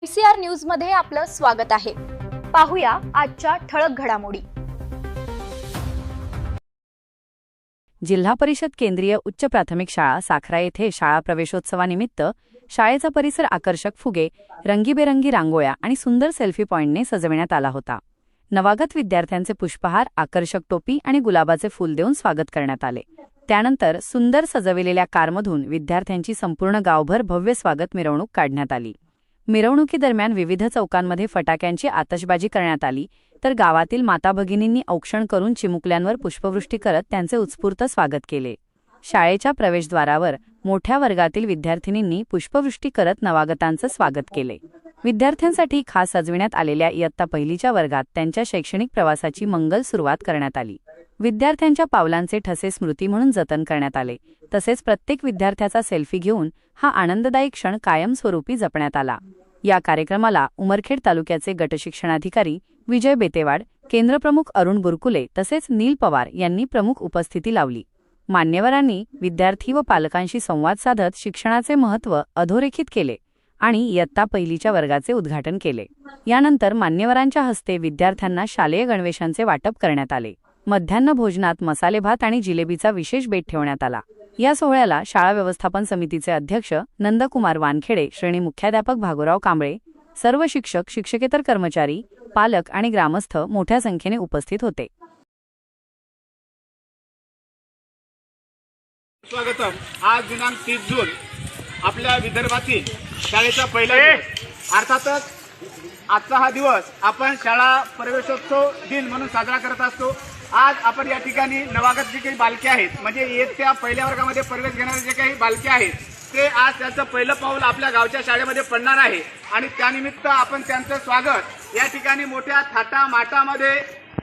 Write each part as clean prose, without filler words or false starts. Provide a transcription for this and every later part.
PCR news मध्ये आपलं स्वागत आहे। पाहूया आजच्या ठळक घडामोडी। जिल्हा परिषद केंद्रीय उच्च प्राथमिक शाळा साखरा येथे शाळा प्रवेशोत्सवानिमित्त शाळेचा परिसर आकर्षक फुगे, रंगीबेरंगी रांगोळ्या आणि सुंदर सेल्फी पॉइंटने सजविण्यात आला होता। नवागत विद्यार्थ्यांचे पुष्पहार, आकर्षक टोपी आणि गुलाबाचे फूल देऊन स्वागत करण्यात आले। त्यानंतर सुंदर सजविलेल्या कारमधून विद्यार्थ्यांची संपूर्ण गावभर भव्य स्वागत मिरवणूक काढण्यात आली। मिरवणुकीदरम्यान विविध चौकांमध्ये फटाक्यांची आतषबाजी करण्यात आली, तर गावातील माता भगिनींनी औक्षण करून चिमुकल्यांवर पुष्पवृष्टी करत त्यांचे उत्स्फूर्त स्वागत केले। शाळेच्या प्रवेशद्वारावर मोठ्या वर्गातील विद्यार्थिनींनी पुष्पवृष्टी करत नवागतांचे स्वागत केले। विद्यार्थ्यांसाठी खास सजविण्यात आलेल्या इयत्ता पहिलीच्या वर्गात त्यांच्या शैक्षणिक प्रवासाची मंगल सुरुवात करण्यात आली। विद्यार्थ्यांच्या पावलांचे ठसे स्मृती म्हणून जतन करण्यात आले, तसेच प्रत्येक विद्यार्थ्याचा सेल्फी घेऊन हा आनंददायी क्षण कायमस्वरूपी जपण्यात आला। या कार्यक्रमाला उमरखेड तालुक्याचे गटशिक्षणाधिकारी विजय बेतेवाड, केंद्रप्रमुख अरुण बुरकुले तसेच नील पवार यांनी प्रमुख उपस्थिती लावली। मान्यवरांनी विद्यार्थी व पालकांशी संवाद साधत शिक्षणाचे महत्त्व अधोरेखित केले आणि इयत्ता पहिलीच्या वर्गाचे उद्घाटन केले। यानंतर मान्यवरांच्या हस्ते विद्यार्थ्यांना शालेय गणवेशांचे वाटप करण्यात आले। मध्यान्ह भोजनात मसाले भात आणि जिलेबीचा विशेष बेत ठेवण्यात आला। या सोहळ्याला शाळा व्यवस्थापन समितीचे अध्यक्ष नंदकुमार वानखेडे, श्रेणी मुख्याध्यापक भागोराव कांबळे, सर्व शिक्षक, शिक्षकेतर कर्मचारी, पालक आणि ग्रामस्थ मोठ्या संख्येने उपस्थित होते। स्वागतम। आज दिनांक 30 जून आपल्या विदर्भातील शाळेचा पहिला दिवस, अर्थातच आजचा हा दिवस आपण शाळा प्रवेशोत्सव दिन म्हणून साजरा करत असतो। आज आपण या ठिकाणी नवागत जे काही बालके आहेत, म्हणजे इयत्ता पहिल्या वर्गामध्ये प्रवेश घेणारे जे काही बालके आहेत, ते आज त्यांचं पहिलं पाऊल आपल्या गावच्या शाळेमध्ये पडणार आहे आणि त्यानिमित्त आपण त्यांचं स्वागत या ठिकाणी मोठ्या थाटामाटामध्ये,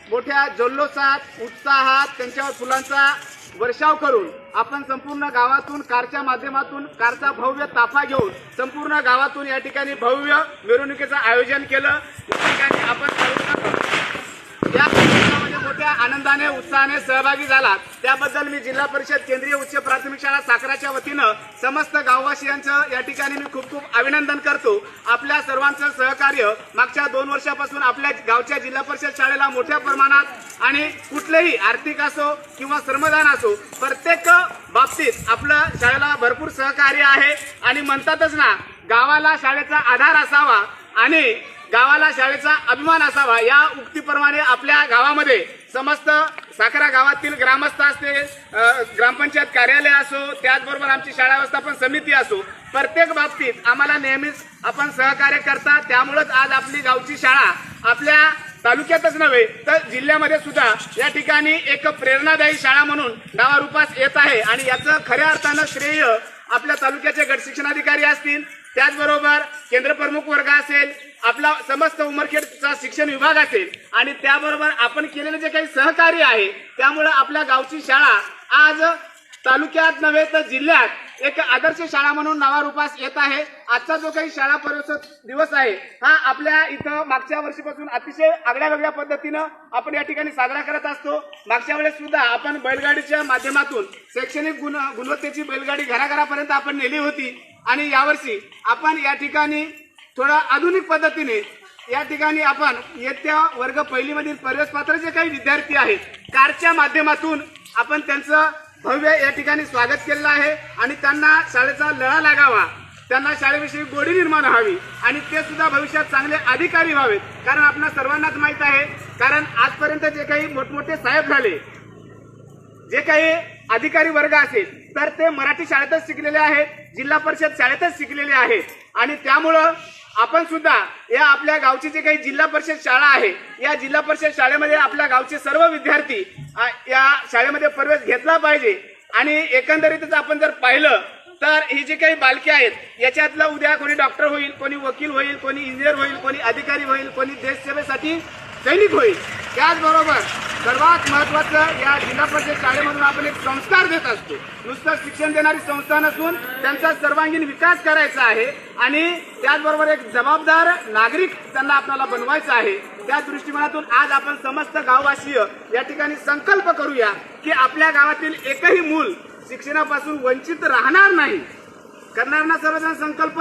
मोठ्या जल्लोषात, उत्साहात त्यांच्यावर फुलांचा वर्षाव करून आपण संपूर्ण गावातून कारच्या माध्यमातून कारचा भव्य ताफा घेऊन संपूर्ण गावातून या ठिकाणी भव्य मिरवणुकीचं आयोजन केलं। या ठिकाणी आपण या कार्यक्रमामध्ये मोठ्या आनंदाने, उत्साहाने सहभागी झाला, त्याबद्दल मी जिल्हा परिषद केंद्रीय उच्च प्राथमिक शाळा साखराच्या वतीनं समस्त गाववासियांचं या ठिकाणी मी खूप खूप अभिनंदन करतो। आपल्या सर्वांचं सहकार्य मागच्या 2 वर्षापासून आपल्या गावच्या जिल्हा परिषद शाळेला मोठ्या प्रमाणात आणि कुठलेही आर्थिक असो किंवा श्रमदान असो, प्रत्येक बाबतीत आपल्या शाळेला भरपूर सहकार्य आहे आणि म्हणतातच ना, गावाला शाळेचा आधार असावा आणि गावाला शाळेचा अभिमान असावा। या उक्तीप्रमाणे आपल्या गावामध्ये समस्त साखरा गावातील ग्रामस्थ असतील, ग्रामपंचायत कार्यालय असो, त्याचबरोबर आमची शाळा व्यवस्थापन समिती असो, प्रत्येक बाबतीत आम्हाला नेहमीच आपण सहकार्य करता। त्यामुळेच आज आपली गावची शाळा आपल्या तालुक्यातच नव्हे तर जिल्ह्यामध्ये सुद्धा या ठिकाणी एक प्रेरणादायी शाळा म्हणून नावारूपास येत आहे आणि याचं खऱ्या अर्थानं श्रेय आपल्या तालुक्याचे गटशिक्षणाधिकारी असतील, त्याचबरोबर केंद्रप्रमुख वर्ग असेल, आपला समस्त उमरखेडचा शिक्षण विभाग असेल आणि त्याबरोबर आपण केलेले जे काही सहकार्य आहे, त्यामुळे आपल्या गावची शाळा आज तालुक्यात नव्हे तर जिल्ह्यात एक आदर्श शाळा म्हणून नावारूपास येत आहे। आजचा जो काही शाळा प्रवेशोत्सव दिवस आहे, हा आपल्या इथं मागच्या वर्षीपासून अतिशय आगळ्या पद्धतीनं आपण या ठिकाणी साजरा करत असतो। मागच्या वेळेस सुद्धा आपण बैलगाडीच्या माध्यमातून शैक्षणिक गुणवत्तेची बैलगाडी घराघरापर्यंत आपण नेली होती आणि यावर्षी आपण या ठिकाणी थोडा आधुनिक पद्धतीने या ठिकाणी आपण इयत्ता वर्ग पहिलीमधील प्रवेशपात्र जे काही विद्यार्थी आहेत, कारच्या माध्यमातून आपण त्यांचं भव्य या ठिकाणी स्वागत केलेलं आहे आणि त्यांना शाळेचा लळा लागावा, त्यांना शाळेविषयी गोडी निर्माण व्हावी आणि ते सुद्धा भविष्यात चांगले अधिकारी व्हावेत। कारण आपल्या सर्वांनाच माहित आहे, कारण आजपर्यंत जे काही मोठमोठे साहेब झाले, जे काही अधिकारी वर्ग असेल, तर ते मराठी शाळेतच शिकलेले आहेत, जिल्हा परिषद शाळेतच शिकलेले आहेत आणि त्यामुळं आपण सुद्धा या आपल्या गावची जे काही जिल्हा परिषद शाळा आहे, या जिल्हा परिषद शाळेमध्ये आपल्या गावचे सर्व विद्यार्थी या शाळेमध्ये प्रवेश घेतला पाहिजे। आणि एकंदरीतच आपण जर पाहिलं तर ही जी काही बालके आहेत, याच्यातलं उद्या कोणी डॉक्टर होईल, कोणी वकील होईल, कोणी इंजिनियर होईल, कोणी अधिकारी होईल, कोणी देशसेवेसाठी सैनिक होईल। त्याचबरोबर सर्वात महत्त्वाचं, या जिल्हा परिषद शाळेमधून आपण एक संस्कार देत असतो। नुसतं शिक्षण देणारी संस्था नसून त्यांचा सर्वांगीण विकास करायचा आहे आणि त्याचबरोबर एक जबाबदार नागरिक त्यांना आपल्याला बनवायचं आहे। त्या दृष्टिकोनातून आज आपण समस्त गाववासीय या ठिकाणी संकल्प करूया की आपल्या गावातील एकही मूल शिक्षणापासून वंचित राहणार नाही। करणार ना सर्वजण संकल्प?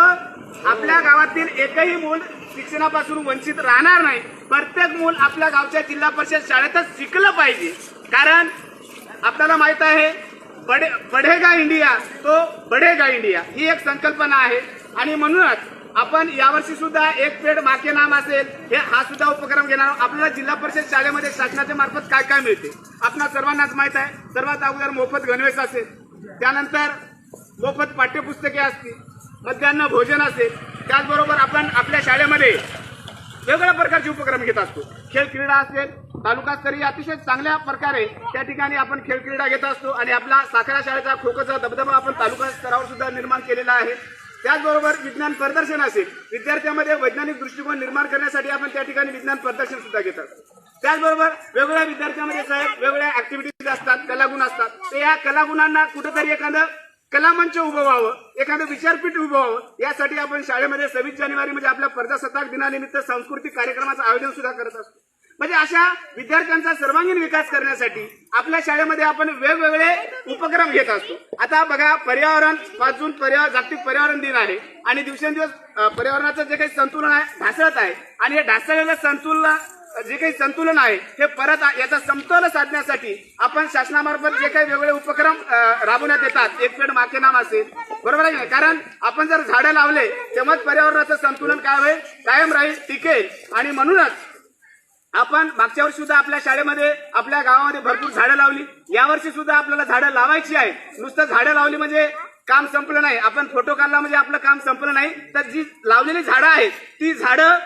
आपल्या गावातील एकही मूल शिक्षणापासून वंचित राहणार नाही. प्रत्येक मूल आपल्या गावच्या जिल्हा परिषद शाळेतच शिकलं पाहिजे. कारण आपल्याला माहित आहे बढेगा इंडिया तो बढेगा इंडिया ही एक संकल्पना आहे. आणि म्हणूनच आपण यावर्षी सुद्धा एक पेड माके नाम असेल हा सुद्धा उपक्रम घेणार आहोत. आपल्याला जिल्हा परिषद शाळेमध्ये शासनाच्या मार्फत काय काय मिळते आपणा सर्वांनाच माहित आहे. सर्वात अगोदर मोफत गणवेश असेल, त्यानंतर मोफत पाठ्यपुस्तके असतील, मध्यान्ह भोजन असेल. त्याचबरोबर आपण आपल्या शाळेमध्ये वेगवेगळ्या प्रकारचे उपक्रम घेत असतो. खेळ क्रीडा असेल, तालुकास्तरीय अतिशय चांगल्या प्रकारे त्या ठिकाणी आपण खेळ क्रीडा घेत असतो. आणि आपला साखरा शाळेचा खो खोचा दबदबा आपण तालुका स्तरावर सुद्धा निर्माण केलेला आहे. त्याचबरोबर विज्ञान प्रदर्शन असेल, विद्यार्थ्यांमध्ये वैज्ञानिक दृष्टिकोन निर्माण करण्यासाठी आपण त्या ठिकाणी विज्ञान प्रदर्शन सुद्धा घेत असतो. त्याचबरोबर वेगवेगळ्या विद्यार्थ्यांमध्ये साहेब वेगवेगळ्या ऍक्टिव्हिटीज असतात, कलागुण असतात. तर या कलागुणांना कुठेतरी एखादं कलामंच उभं व्हावं, एखादं विचारपीठ उभं व्हावं, यासाठी आपण शाळेमध्ये 26 जानेवारी म्हणजे आपल्या प्रजासत्ताक दिनानिमित्त सांस्कृतिक कार्यक्रमाचं आयोजन सुद्धा करत असतो. म्हणजे अशा विद्यार्थ्यांचा सर्वांगीण विकास करण्यासाठी आपल्या शाळेमध्ये आपण वेगवेगळे उपक्रम घेत असतो. आता बघा, पर्यावरण 5 जून जागतिक पर्यावरण दिन आहे आणि दिवसेंदिवस पर्यावरणाचं जे काही संतुलन आहे ढासळत आहे. आणि हे ढासळलेलं जे काही संतुलन आहे हे परत याचा समतोल साधण्यासाठी आपण शासनामार्फत जे काही वेगवेगळे उपक्रम राबवण्यात येतात. एक पेड माके नाम असेल, बरोबर आहे. कारण आपण जर झाडं लावले तेव्हाच पर्यावरणाचं संतुलन काय होईल, कायम राहील, टिकेल. आणि म्हणूनच आपण मागच्या वर्षी सुद्धा आपल्या शाळेमध्ये आपल्या गावामध्ये भरपूर झाडं लावली. यावर्षी सुद्धा आपल्याला झाडं लावायची आहे. नुसतं झाडं लावली म्हणजे काम संपलं नाही, आपण फोटो काढला म्हणजे आपलं काम संपलं नाही. तर जी लावलेली झाडं आहेत ती झाडं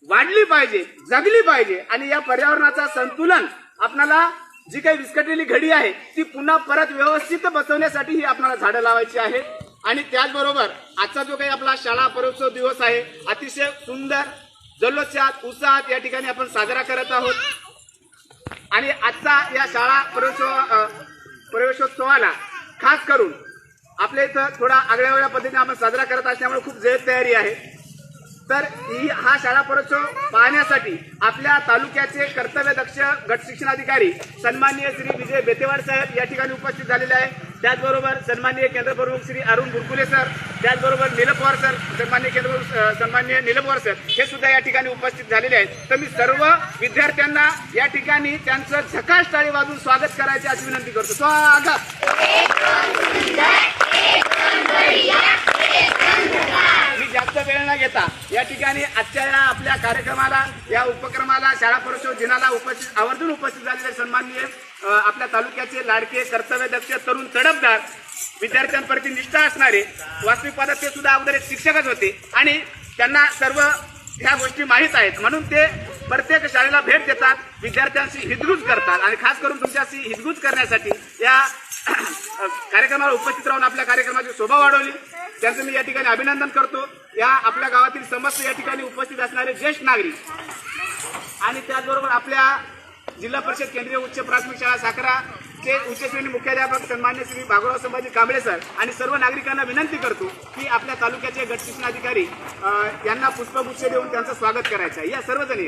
वाढली पाहिजे, जगली पाहिजे. आणि या पर्यावरणाचा संतुलन आपल्याला जी काही विस्कटलेली घडी आहे ती पुन्हा परत व्यवस्थित बसवण्यासाठी ही आपल्याला झाडं लावायची आहेत. आणि त्याचबरोबर आजचा जो काही आपला शाळा पर्योत्सव दिवस आहे अतिशय सुंदर जल्लोषात उत्साहात या ठिकाणी आपण साजरा करत आहोत. आणि आजचा या शाळा प्रवेशोत्सवाला खास करून आपल्या इथं थोडा आगळ्या वेगळ्या पद्धतीने आपण साजरा करत असल्यामुळे खूप जय्यत तयारी आहे. तर हा शाळा पर्योत्सव पाहण्यासाठी आपल्या तालुक्याचे कर्तव्यदक्ष गट शिक्षणाधिकारी सन्माननीय श्री विजय बेतेवाड साहेब या ठिकाणी उपस्थित झालेले आहे. त्याचबरोबर सन्माननीय केंद्रप्रमुख श्री अरुण बुरकुले सर, त्याचबरोबर नीलपवार सर, सन्माननीय नीलपवार सर हे सुद्धा या ठिकाणी उपस्थित झालेले आहेत. तर मी सर्व विद्यार्थ्यांना या ठिकाणी त्यांचं झकास टाळी वाजवून स्वागत करायची अशी विनंती करतो. स्वागत. मी जास्त वेळ न घेता या ठिकाणी आजच्या या आपल्या कार्यक्रमाला, या उपक्रमाला, शाळा पर्योत्सव दिनाला आवर्जून उपस्थित झालेले सन्माननीय आपल्या तालुक्याचे लाडके कर्तव्यदक्ष तरुण तडफदार विद्यार्थ्यांप्रती निष्ठा असणारे, वास्तविक पाहता ते सुद्धा अगोदर एक शिक्षकच होते आणि त्यांना सर्व ह्या गोष्टी माहीत आहेत. म्हणून ते प्रत्येक शाळेला भेट देतात, विद्यार्थ्यांशी हितगुज करतात. आणि खास करून तुमच्याशी हितगुज करण्यासाठी या कार्यक्रमाला उपस्थित राहून आपल्या कार्यक्रमाची शोभा वाढवली. त्यांचं मी या ठिकाणी अभिनंदन करतो. या आपल्या गावातील समस्त या ठिकाणी उपस्थित असणारे ज्येष्ठ नागरिक आणि त्याचबरोबर आपल्या जिल्हा परिषद केंद्रीय उच्च प्राथमिक शाळा साखराचे उच्च श्रेणी मुख्याध्यापक सन्मान्य श्री भागवराव संभाजी कांबळे सर आणि सर्व नागरिकांना विनंती करतो की आपल्या तालुक्याचे गट शिक्षणाधिकारी यांना पुष्पगुच्छ देऊन त्यांचं स्वागत करायचं आहे. या सर्वजण